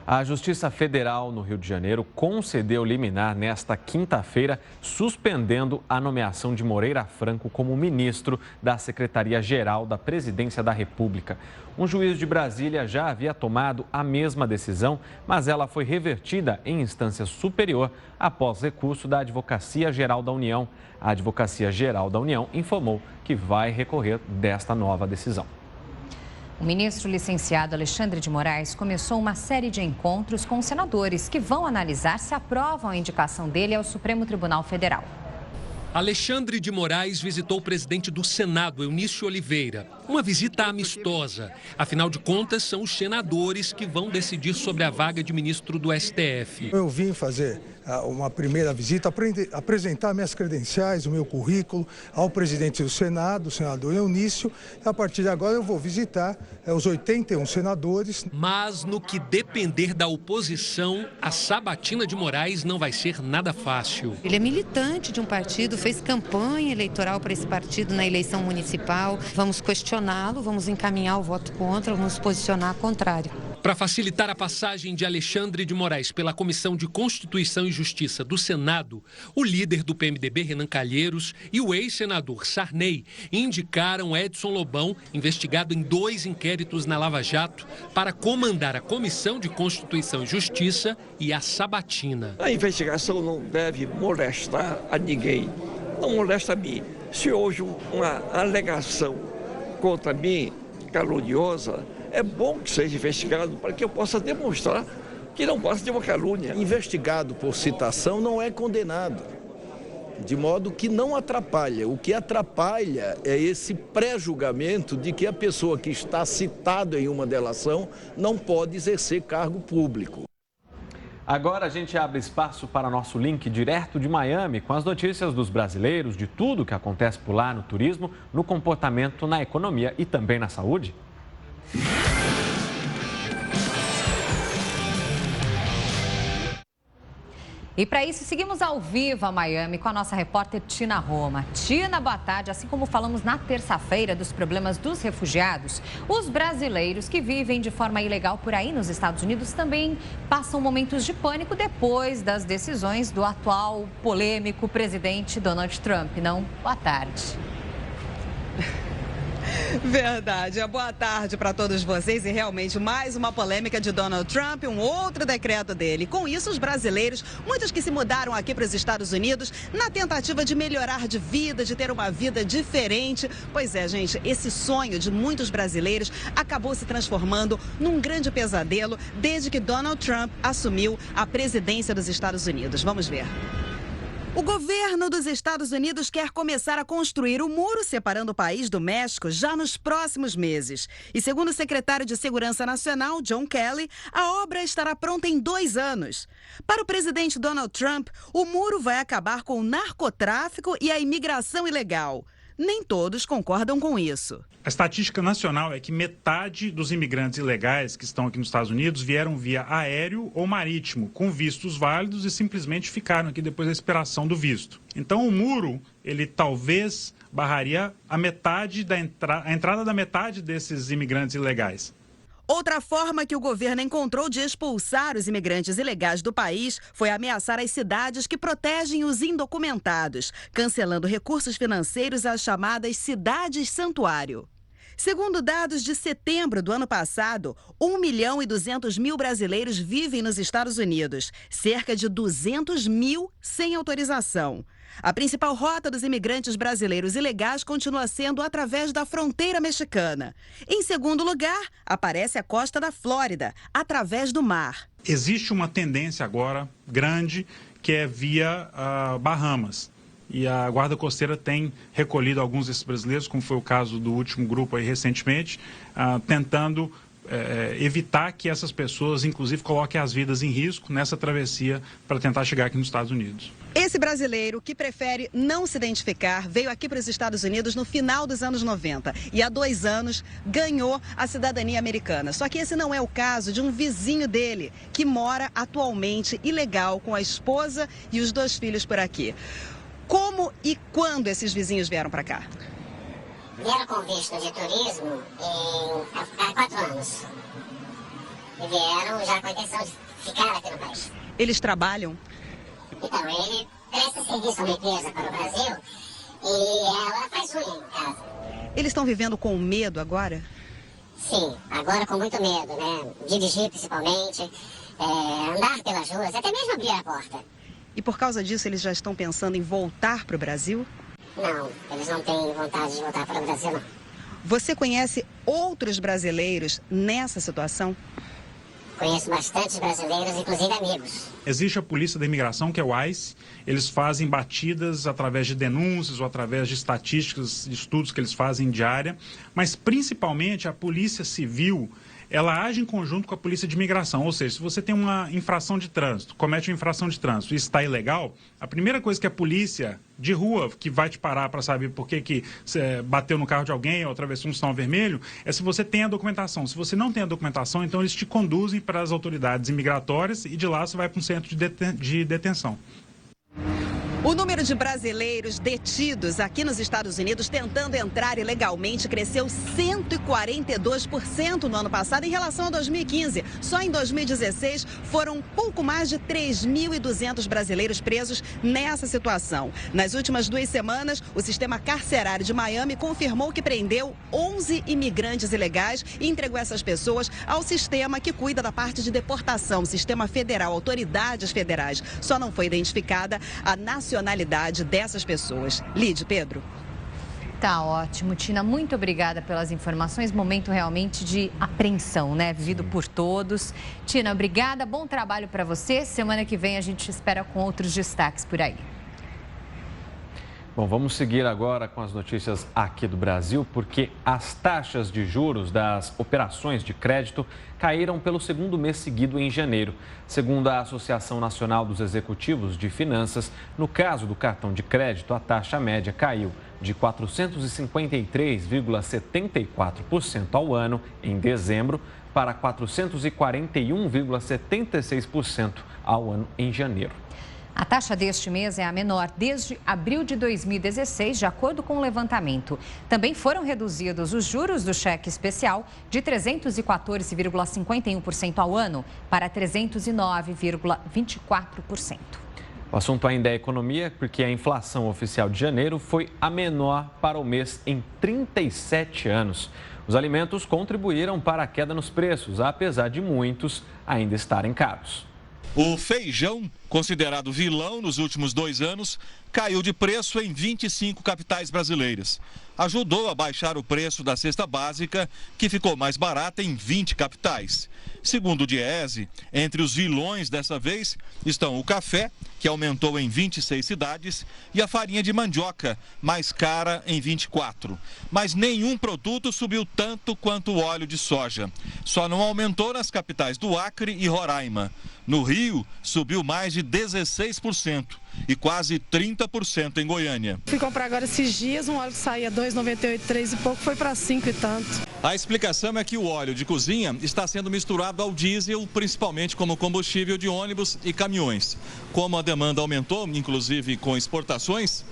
A Justiça Federal no Rio de Janeiro concedeu liminar nesta quinta-feira, suspendendo a nomeação de Moreira Franco como ministro da Secretaria-Geral da Presidência da República. Um juiz de Brasília já havia tomado a mesma decisão, mas ela foi revertida em instância superior após recurso da Advocacia Geral da União. A Advocacia Geral da União informou que vai recorrer desta nova decisão. O ministro licenciado Alexandre de Moraes começou uma série de encontros com senadores que vão analisar se aprovam a indicação dele ao Supremo Tribunal Federal. Alexandre de Moraes visitou o presidente do Senado, Eunício Oliveira. Uma visita amistosa. Afinal de contas, são os senadores que vão decidir sobre a vaga de ministro do STF. Eu vim fazer uma primeira visita, apresentar minhas credenciais, o meu currículo ao presidente do Senado, o senador Eunício. A partir de agora eu vou visitar os 81 senadores. Mas no que depender da oposição, a sabatina de Moraes não vai ser nada fácil. Ele é militante de um partido, fez campanha eleitoral para esse partido na eleição municipal. Vamos questioná-lo, vamos encaminhar o voto contra, vamos posicionar contrário. Para facilitar a passagem de Alexandre de Moraes pela Comissão de Constituição e Justiça do Senado, o líder do PMDB, Renan Calheiros, e o ex-senador Sarney indicaram Edson Lobão, investigado em 2 inquéritos na Lava Jato, para comandar a Comissão de Constituição e Justiça e a sabatina. A investigação não deve molestar a ninguém, não molesta a mim. Se houve uma alegação contra mim, caluniosa, é bom que seja investigado para que eu possa demonstrar que não passa de uma calúnia. Investigado por citação não é condenado, de modo que não atrapalha. O que atrapalha é esse pré-julgamento de que a pessoa que está citada em uma delação não pode exercer cargo público. Agora a gente abre espaço para nosso link direto de Miami com as notícias dos brasileiros, de tudo que acontece por lá no turismo, no comportamento, na economia e também na saúde. E para isso, seguimos ao vivo a Miami com a nossa repórter Tina Roma. Tina, boa tarde. Assim como falamos na terça-feira dos problemas dos refugiados, os brasileiros que vivem de forma ilegal por aí nos Estados Unidos também passam momentos de pânico depois das decisões do atual polêmico presidente Donald Trump, não? Boa tarde. Verdade. Boa tarde para todos vocês. E realmente mais uma polêmica de Donald Trump, um outro decreto dele. Com isso, os brasileiros, muitos que se mudaram aqui para os Estados Unidos na tentativa de melhorar de vida, de ter uma vida diferente. Pois é, gente, esse sonho de muitos brasileiros acabou se transformando num grande pesadelo desde que Donald Trump assumiu a presidência dos Estados Unidos. Vamos ver. O governo dos Estados Unidos quer começar a construir o muro separando o país do México já nos próximos meses. E segundo o secretário de Segurança Nacional, John Kelly, a obra estará pronta em 2 anos. Para o presidente Donald Trump, o muro vai acabar com o narcotráfico e a imigração ilegal. Nem todos concordam com isso. A estatística nacional é que metade dos imigrantes ilegais que estão aqui nos Estados Unidos vieram via aéreo ou marítimo, com vistos válidos e simplesmente ficaram aqui depois da expiração do visto. Então o muro, ele talvez barraria a entrada da metade desses imigrantes ilegais. Outra forma que o governo encontrou de expulsar os imigrantes ilegais do país foi ameaçar as cidades que protegem os indocumentados, cancelando recursos financeiros às chamadas cidades santuário. Segundo dados de setembro do ano passado, 1.200.000 brasileiros vivem nos Estados Unidos, cerca de 200.000 sem autorização. A principal rota dos imigrantes brasileiros ilegais continua sendo através da fronteira mexicana. Em segundo lugar, aparece a costa da Flórida, através do mar. Existe uma tendência agora grande que é via Bahamas. E a Guarda Costeira tem recolhido alguns desses brasileiros, como foi o caso do último grupo aí recentemente, tentando evitar que essas pessoas, inclusive, coloquem as vidas em risco nessa travessia para tentar chegar aqui nos Estados Unidos. Esse brasileiro, que prefere não se identificar, veio aqui para os Estados Unidos no final dos anos 90 e há 2 anos ganhou a cidadania americana. Só que esse não é o caso de um vizinho dele, que mora atualmente ilegal com a esposa e os 2 filhos por aqui. Como e quando esses vizinhos vieram para cá? Vieram com visto de turismo há 4 anos. E vieram já com a intenção de ficar aqui no país. Eles trabalham? Então, ele presta serviço a uma empresa para o Brasil e ela faz unha em casa. Eles estão vivendo com medo agora? Sim, agora com muito medo, né? Dirigir principalmente, andar pelas ruas, até mesmo abrir a porta. E por causa disso eles já estão pensando em voltar para o Brasil? Não, eles não têm vontade de voltar para o Brasil, não. Você conhece outros brasileiros nessa situação? Conheço bastantes brasileiros, inclusive amigos. Existe a Polícia da Imigração, que é o ICE. Eles fazem batidas através de denúncias ou através de estatísticas, de estudos que eles fazem diária. Mas, principalmente, a Polícia Civil, ela age em conjunto com a Polícia de Imigração. Ou seja, se você tem uma infração de trânsito, comete uma infração de trânsito e está ilegal, a primeira coisa que a polícia de rua, que vai te parar para saber por que você bateu no carro de alguém ou atravessou um sinal vermelho, é se você tem a documentação. Se você não tem a documentação, então eles te conduzem para as autoridades imigratórias e de lá você vai para um centro de detenção. O número de brasileiros detidos aqui nos Estados Unidos tentando entrar ilegalmente cresceu 142% no ano passado em relação a 2015. Só em 2016 foram pouco mais de 3.200 brasileiros presos nessa situação. Nas últimas 2 semanas, o sistema carcerário de Miami confirmou que prendeu 11 imigrantes ilegais e entregou essas pessoas ao sistema que cuida da parte de deportação, sistema federal, autoridades federais. Só não foi identificada a nacionalidade dessas pessoas. Lide, Pedro. Tá ótimo, Tina. Muito obrigada pelas informações. Momento realmente de apreensão, né? Vivido por todos. Tina, obrigada. Bom trabalho para você. Semana que vem a gente espera com outros destaques por aí. Bom, vamos seguir agora com as notícias aqui do Brasil, porque as taxas de juros das operações de crédito caíram pelo 2º mês seguido em janeiro. Segundo a Associação Nacional dos Executivos de Finanças, no caso do cartão de crédito, a taxa média caiu de 453,74% ao ano em dezembro para 441,76% ao ano em janeiro. A taxa deste mês é a menor desde abril de 2016, de acordo com o levantamento. Também foram reduzidos os juros do cheque especial de 314,51% ao ano para 309,24%. O assunto ainda é economia, porque a inflação oficial de janeiro foi a menor para o mês em 37 anos. Os alimentos contribuíram para a queda nos preços, apesar de muitos ainda estarem caros. O feijão, considerado vilão nos últimos 2 anos, caiu de preço em 25 capitais brasileiras. Ajudou a baixar o preço da cesta básica, que ficou mais barata em 20 capitais. Segundo o Diese, entre os vilões dessa vez estão o café, que aumentou em 26 cidades, e a farinha de mandioca, mais cara em 24. Mas nenhum produto subiu tanto quanto o óleo de soja. Só não aumentou nas capitais do Acre e Roraima. No Rio, subiu mais de 16% e quase 30% em Goiânia. Fui comprar agora esses dias, um óleo que saía R$2,98, 3 e pouco, foi para 5 e tanto. A explicação é que o óleo de cozinha está sendo misturado ao diesel, principalmente como combustível de ônibus e caminhões. Como a demanda aumentou, inclusive com exportações,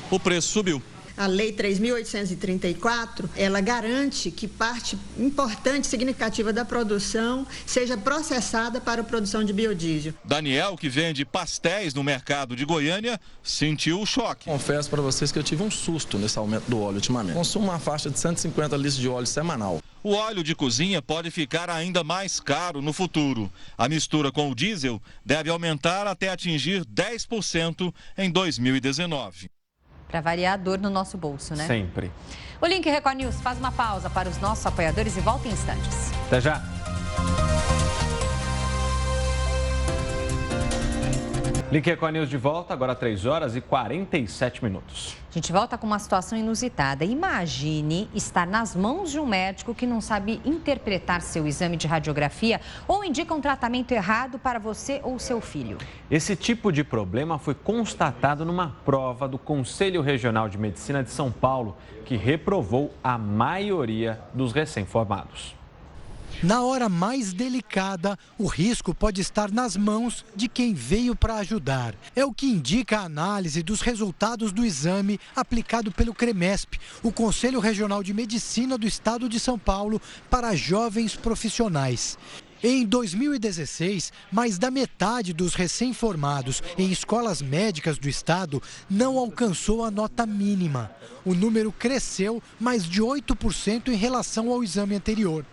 o preço subiu. A Lei 3.834, ela garante que parte importante, significativa da produção seja processada para a produção de biodiesel. Daniel, que vende pastéis no mercado de Goiânia, sentiu o choque. Confesso para vocês que eu tive um susto nesse aumento do óleo ultimamente. Consumo uma faixa de 150 litros de óleo semanal. O óleo de cozinha pode ficar ainda mais caro no futuro. A mistura com o diesel deve aumentar até atingir 10% em 2019. Para variar a dor no nosso bolso, né? Sempre. O Link Record News faz uma pausa para os nossos apoiadores e volta em instantes. Até já. Link Record News de volta, agora 3 horas e 47 minutos. A gente volta com uma situação inusitada. Imagine estar nas mãos de um médico que não sabe interpretar seu exame de radiografia ou indica um tratamento errado para você ou seu filho. Esse tipo de problema foi constatado numa prova do Conselho Regional de Medicina de São Paulo, que reprovou a maioria dos recém-formados. Na hora mais delicada, o risco pode estar nas mãos de quem veio para ajudar. É o que indica a análise dos resultados do exame aplicado pelo CREMESP, o Conselho Regional de Medicina do Estado de São Paulo, para jovens profissionais. Em 2016, mais da metade dos recém-formados em escolas médicas do estado não alcançou a nota mínima. O número cresceu mais de 8% em relação ao exame anterior.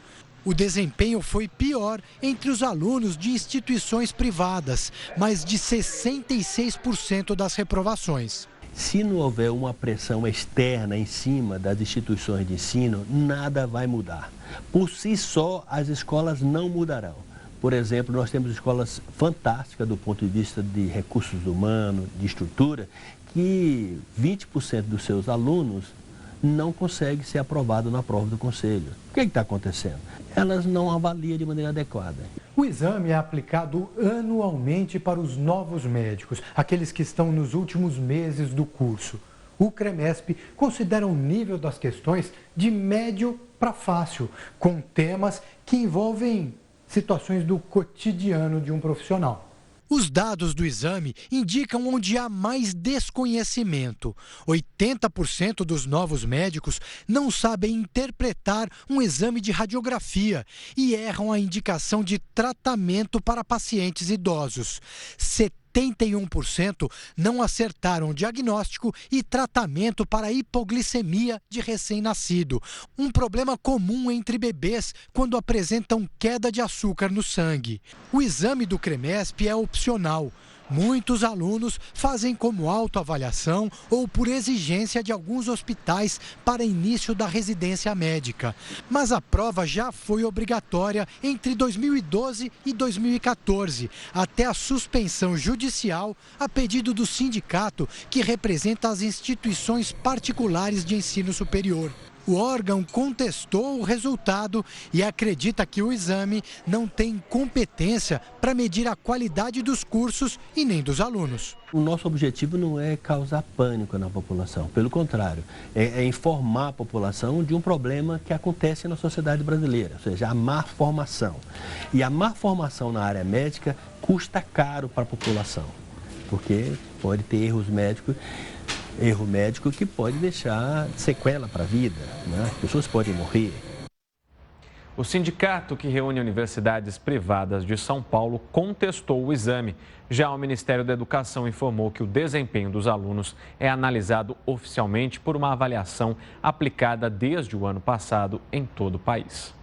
O desempenho foi pior entre os alunos de instituições privadas, mais de 66% das reprovações. Se não houver uma pressão externa em cima das instituições de ensino, nada vai mudar. Por si só, as escolas não mudarão. Por exemplo, nós temos escolas fantásticas do ponto de vista de recursos humanos, de estrutura, que 20% dos seus alunos não conseguem ser aprovados na prova do conselho. O que está acontecendo? Elas não avaliam de maneira adequada. O exame é aplicado anualmente para os novos médicos, aqueles que estão nos últimos meses do curso. O CREMESP considera o nível das questões de médio para fácil, com temas que envolvem situações do cotidiano de um profissional. Os dados do exame indicam onde há mais desconhecimento. 80% dos novos médicos não sabem interpretar um exame de radiografia e erram a indicação de tratamento para pacientes idosos. 71% não acertaram diagnóstico e tratamento para hipoglicemia de recém-nascido, um problema comum entre bebês quando apresentam queda de açúcar no sangue. O exame do CREMESP é opcional. Muitos alunos fazem como autoavaliação ou por exigência de alguns hospitais para início da residência médica. Mas a prova já foi obrigatória entre 2012 e 2014, até a suspensão judicial a pedido do sindicato que representa as instituições particulares de ensino superior. O órgão contestou o resultado e acredita que o exame não tem competência para medir a qualidade dos cursos e nem dos alunos. O nosso objetivo não é causar pânico na população, pelo contrário, é informar a população de um problema que acontece na sociedade brasileira, ou seja, a má formação. E a má formação na área médica custa caro para a população, porque pode ter erro médico que pode deixar sequela para a vida, né? As pessoas podem morrer. O sindicato que reúne universidades privadas de São Paulo contestou o exame. Já o Ministério da Educação informou que o desempenho dos alunos é analisado oficialmente por uma avaliação aplicada desde o ano passado em todo o país.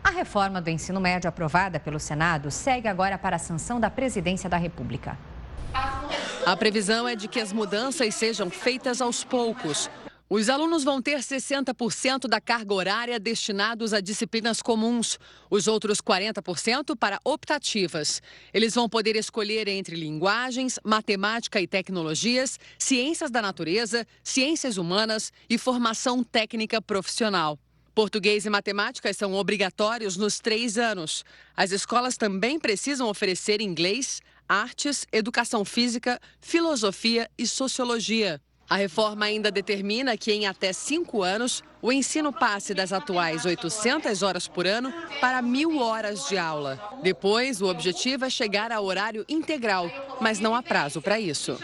A reforma do ensino médio aprovada pelo Senado segue agora para a sanção da Presidência da República. A previsão é de que as mudanças sejam feitas aos poucos. Os alunos vão ter 60% da carga horária destinados a disciplinas comuns, os outros 40% para optativas. Eles vão poder escolher entre linguagens, matemática e tecnologias, ciências da natureza, ciências humanas e formação técnica profissional. Português e matemática são obrigatórios nos 3 anos. As escolas também precisam oferecer inglês, artes, educação física, filosofia e sociologia. A reforma ainda determina que em até 5 anos, o ensino passe das atuais 800 horas por ano para 1.000 horas de aula. Depois, o objetivo é chegar a horário integral, mas não há prazo para isso.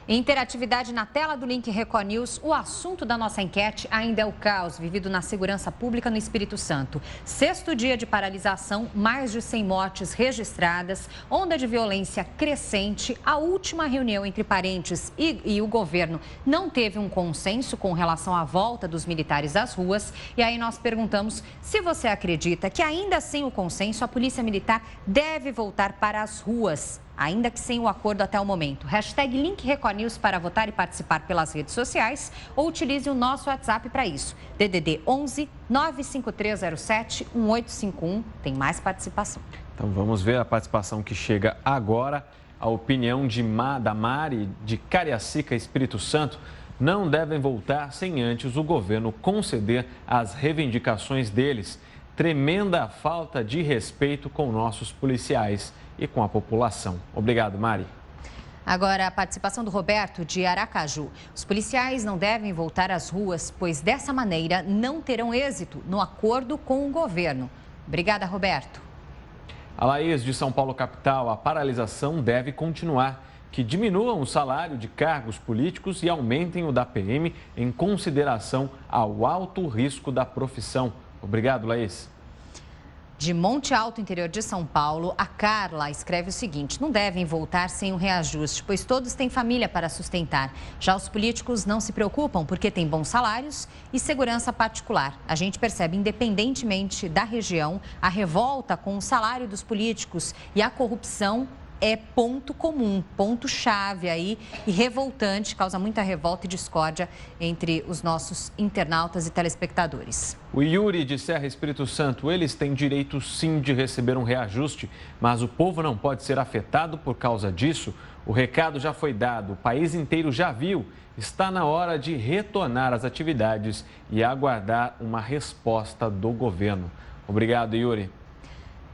Interatividade na tela do link Record News. O assunto da nossa enquete ainda é o caos vivido na segurança pública no Espírito Santo. 6º dia de paralisação, mais de 100 mortes registradas, onda de violência crescente. A última reunião entre parentes e o governo não teve um consenso com relação à volta dos militares às ruas. E aí nós perguntamos se você acredita que ainda sem o consenso a Polícia Militar deve voltar para as ruas, ainda que sem o acordo até o momento. Hashtag Link Record News para votar e participar pelas redes sociais ou utilize o nosso WhatsApp para isso. DDD 11 95307 1851. Tem mais participação. Então vamos ver a participação que chega agora. A opinião da Mari de Cariacica, Espírito Santo. Não devem voltar sem antes o governo conceder as reivindicações deles. Tremenda falta de respeito com nossos policiais e com a população. Obrigado, Mari. Agora, a participação do Roberto, de Aracaju. Os policiais não devem voltar às ruas, pois dessa maneira não terão êxito no acordo com o governo. Obrigada, Roberto. A Laís, de São Paulo, capital. A paralisação deve continuar. Que diminuam o salário de cargos políticos e aumentem o da PM em consideração ao alto risco da profissão. Obrigado, Laís. De Monte Alto, interior de São Paulo, a Carla escreve o seguinte: não devem voltar sem um reajuste, pois todos têm família para sustentar. Já os políticos não se preocupam porque têm bons salários e segurança particular. A gente percebe, independentemente da região, a revolta com o salário dos políticos e a corrupção é ponto comum, ponto-chave aí e revoltante, causa muita revolta e discórdia entre os nossos internautas e telespectadores. O Yuri, de Serra, Espírito Santo, eles têm direito sim de receber um reajuste, mas o povo não pode ser afetado por causa disso. O recado já foi dado, o país inteiro já viu. Está na hora de retornar às atividades e aguardar uma resposta do governo. Obrigado, Yuri.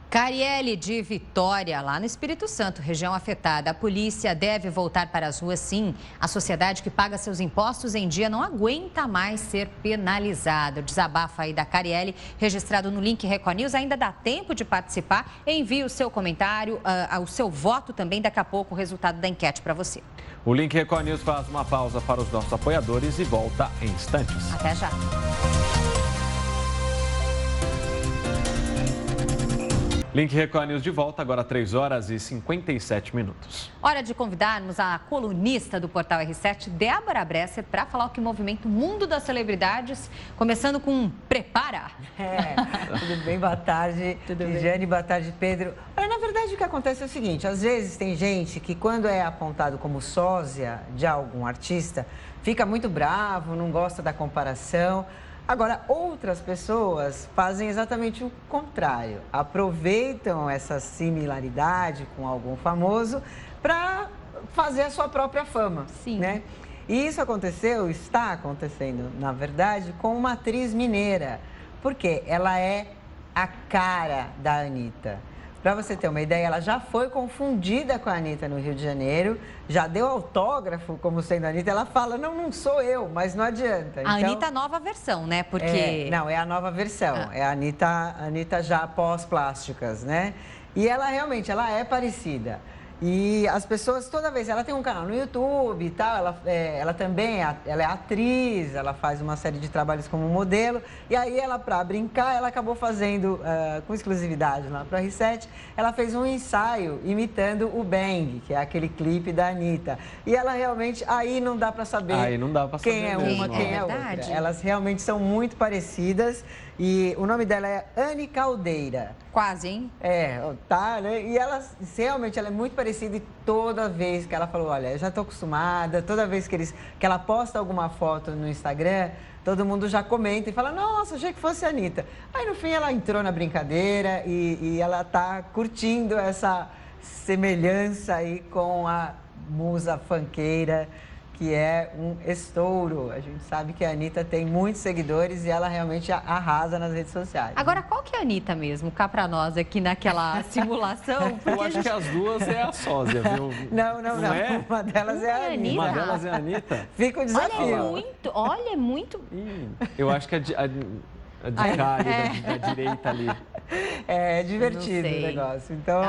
Cariele, de Vitória, lá no Espírito Santo, região afetada. A polícia deve voltar para as ruas, sim. A sociedade que paga seus impostos em dia não aguenta mais ser penalizada. O desabafo aí da Cariele, registrado no link Record News. Ainda dá tempo de participar. Envie o seu comentário, o seu voto também. Daqui a pouco o resultado da enquete para você. O link Record News faz uma pausa para os nossos apoiadores e volta em instantes. Até já. Link Record News de volta, agora 3 horas e 57 minutos. Hora de convidarmos a colunista do Portal R7, Débora Bresser, para falar o que movimenta o mundo das celebridades, começando com Prepara. Tudo bem? Boa tarde, Jane, boa tarde, Pedro. Olha, na verdade, o que acontece é o seguinte, às vezes tem gente que quando é apontado como sósia de algum artista, fica muito bravo, não gosta da comparação. Agora, outras pessoas fazem exatamente o contrário. Aproveitam essa similaridade com algum famoso para fazer a sua própria fama. Sim. Né? E isso está acontecendo, na verdade, com uma atriz mineira. Porque ela é a cara da Anitta. Para você ter uma ideia, ela já foi confundida com a Anitta no Rio de Janeiro, já deu autógrafo como sendo a Anitta. Ela fala, não sou eu, mas não adianta. A Anitta nova versão, né? Porque... Não, é a nova versão. É a Anitta já pós-plásticas, né? E ela realmente, ela é parecida. E as pessoas, toda vez, ela tem um canal no YouTube e tal, ela também ela é atriz, ela faz uma série de trabalhos como modelo. E aí ela, para brincar, ela acabou fazendo, com exclusividade lá para a R7, ela fez um ensaio imitando o Bang, que é aquele clipe da Anitta. E ela realmente, aí não dá para saber, quem é uma, quem é outra. Elas realmente são muito parecidas. E o nome dela é Anne Caldeira. Quase, hein? Tá, né? E ela realmente ela é muito parecida e toda vez que ela falou, olha, eu já tô acostumada, toda vez que ela posta alguma foto no Instagram, todo mundo já comenta e fala, nossa, achei que fosse a Anitta. Aí no fim ela entrou na brincadeira e ela tá curtindo essa semelhança aí com a musa funkeira, que é um estouro. A gente sabe que a Anitta tem muitos seguidores e ela realmente arrasa nas redes sociais. Agora, qual que é a Anitta mesmo? Cá pra nós aqui naquela simulação? Eu acho que as duas é a sósia, viu? Não. É? Uma delas é a Anitta. Uma delas é a Anitta? Fica o desafio. Olha, é muito... Eu acho que de Cali, da direita ali. É divertido o negócio. Então,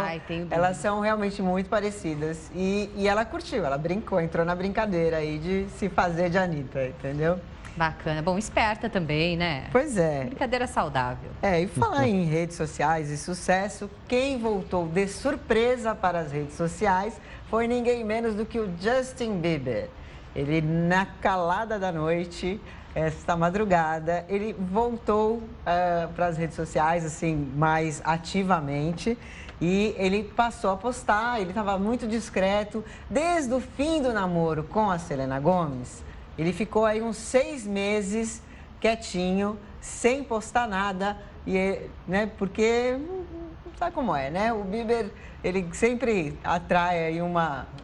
elas são realmente muito parecidas. E ela curtiu, ela brincou, entrou na brincadeira aí de se fazer de Anitta, entendeu? Bacana. Bom, esperta também, né? Pois é. Brincadeira saudável. E falar em redes sociais e sucesso, quem voltou de surpresa para as redes sociais foi ninguém menos do que o Justin Bieber. Ele, na calada da noite, esta madrugada, ele voltou para as redes sociais, assim, mais ativamente. E ele passou a postar, ele estava muito discreto. Desde o fim do namoro com a Selena Gomez, ele ficou aí uns 6 meses quietinho, sem postar nada, né, porque sabe como é, né? O Bieber, ele sempre atrai aí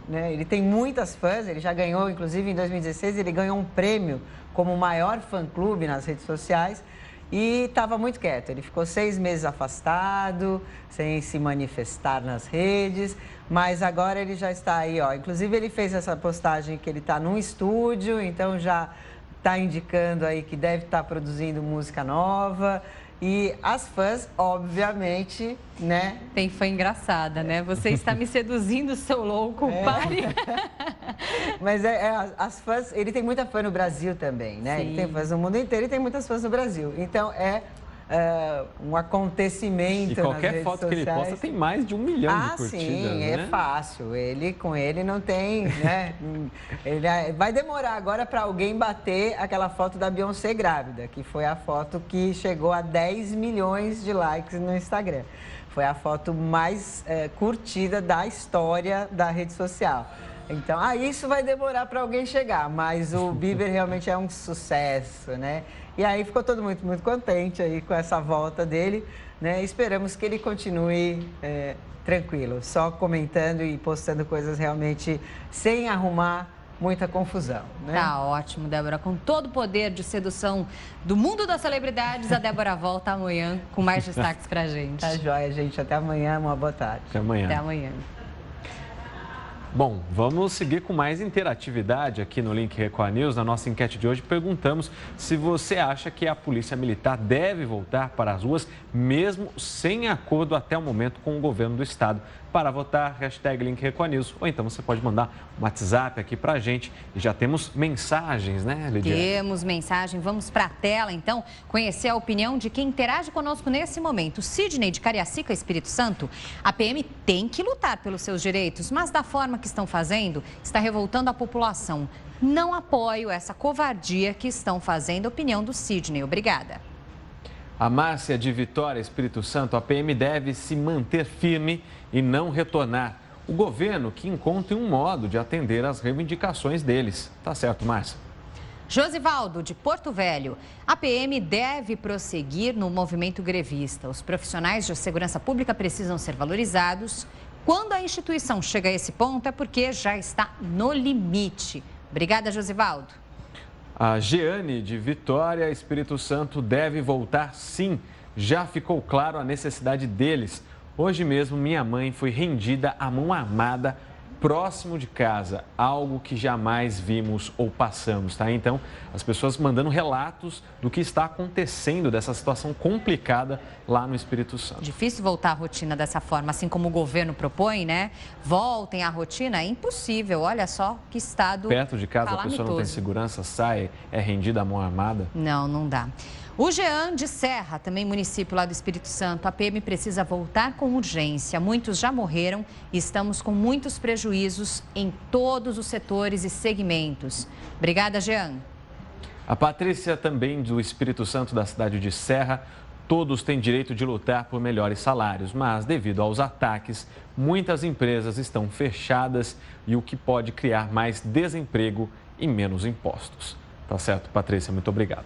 né, ele tem muitas fãs, ele já ganhou, inclusive em 2016, ele ganhou um prêmio como o maior fã-clube nas redes sociais e estava muito quieto. Ele ficou 6 meses afastado, sem se manifestar nas redes, mas agora ele já está aí, ó. Inclusive, ele fez essa postagem que ele está num estúdio, então já está indicando aí que deve estar produzindo música nova. E as fãs, obviamente, né? Tem fã engraçada, né? Você está me seduzindo, seu louco, pare. Mas as fãs, ele tem muita fã no Brasil também, né? Sim. Ele tem fãs no mundo inteiro e tem muitas fãs no Brasil. Então, um acontecimento. E qualquer foto que ele posta tem mais de 1 milhão de curtidas, sim, né? É fácil. Com ele não tem, né? Vai demorar agora para alguém bater aquela foto da Beyoncé grávida, que foi a foto que chegou a 10 milhões de likes no Instagram. Foi a foto mais curtida da história da rede social. Então, isso vai demorar para alguém chegar, mas o Bieber realmente é um sucesso, né? E aí ficou todo mundo muito contente aí com essa volta dele, né? Esperamos que ele continue tranquilo, só comentando e postando coisas realmente sem arrumar muita confusão, né? Tá ótimo, Débora. Com todo o poder de sedução do mundo das celebridades, a Débora volta amanhã com mais destaques pra gente. Tá joia, gente. Até amanhã, uma boa tarde. Até amanhã. Até amanhã. Bom, vamos seguir com mais interatividade aqui no Link Record News. Na nossa enquete de hoje, perguntamos se você acha que a Polícia Militar deve voltar para as ruas, mesmo sem acordo até o momento com o governo do estado. Para votar, hashtag Link Record News, ou então você pode mandar um WhatsApp aqui para a gente. E já temos mensagens, né, Lidia? Temos mensagem. Vamos para a tela, então, conhecer a opinião de quem interage conosco nesse momento. Sidney, de Cariacica, Espírito Santo. A PM tem que lutar pelos seus direitos, mas da forma que estão fazendo, está revoltando a população. Não apoio essa covardia que estão fazendo. Opinião do Sidney. Obrigada. A Márcia, de Vitória, Espírito Santo, a PM deve se manter firme e não retornar. O governo que encontre um modo de atender às reivindicações deles. Tá certo, Márcia? Josivaldo, de Porto Velho. A PM deve prosseguir no movimento grevista. Os profissionais de segurança pública precisam ser valorizados. Quando a instituição chega a esse ponto, é porque já está no limite. Obrigada, Josivaldo. A Jeane, de Vitória, Espírito Santo, deve voltar sim. Já ficou claro a necessidade deles. Hoje mesmo, minha mãe foi rendida à mão armada próximo de casa, algo que jamais vimos ou passamos, tá? Então, as pessoas mandando relatos do que está acontecendo, dessa situação complicada lá no Espírito Santo. Difícil voltar à rotina dessa forma, assim como o governo propõe, né? Voltem à rotina, é impossível. Olha só que estado perto de casa calamitoso. A pessoa não tem segurança, sai, é rendida à mão armada? Não, não dá. O Jean de Serra, também município lá do Espírito Santo, a PM precisa voltar com urgência. Muitos já morreram e estamos com muitos prejuízos em todos os setores e segmentos. Obrigada, Jean. A Patrícia, também do Espírito Santo, da cidade de Serra, todos têm direito de lutar por melhores salários, mas devido aos ataques, muitas empresas estão fechadas e o que pode criar mais desemprego e menos impostos. Tá certo, Patrícia, muito obrigado.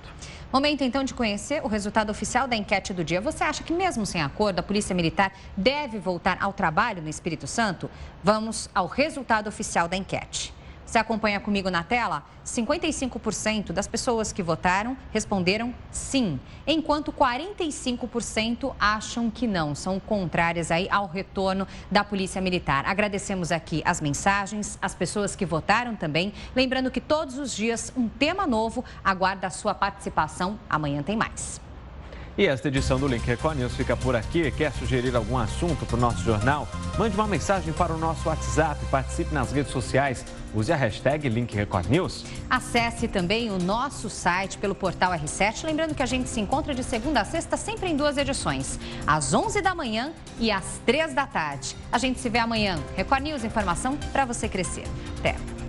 Momento, então, de conhecer o resultado oficial da enquete do dia. Você acha que, mesmo sem acordo, a Polícia Militar deve voltar ao trabalho no Espírito Santo? Vamos ao resultado oficial da enquete. Você acompanha comigo na tela? 55% das pessoas que votaram responderam sim, enquanto 45% acham que não, são contrárias aí ao retorno da Polícia Militar. Agradecemos aqui as mensagens, as pessoas que votaram também. Lembrando que todos os dias um tema novo aguarda a sua participação. Amanhã tem mais. E esta edição do Link Record News fica por aqui. Quer sugerir algum assunto para o nosso jornal? Mande uma mensagem para o nosso WhatsApp, participe nas redes sociais, use a hashtag Link Record News. Acesse também o nosso site pelo portal R7. Lembrando que a gente se encontra de segunda a sexta, sempre em 2 edições, às 11 da manhã e às 3 da tarde. A gente se vê amanhã. Record News, informação para você crescer. Até!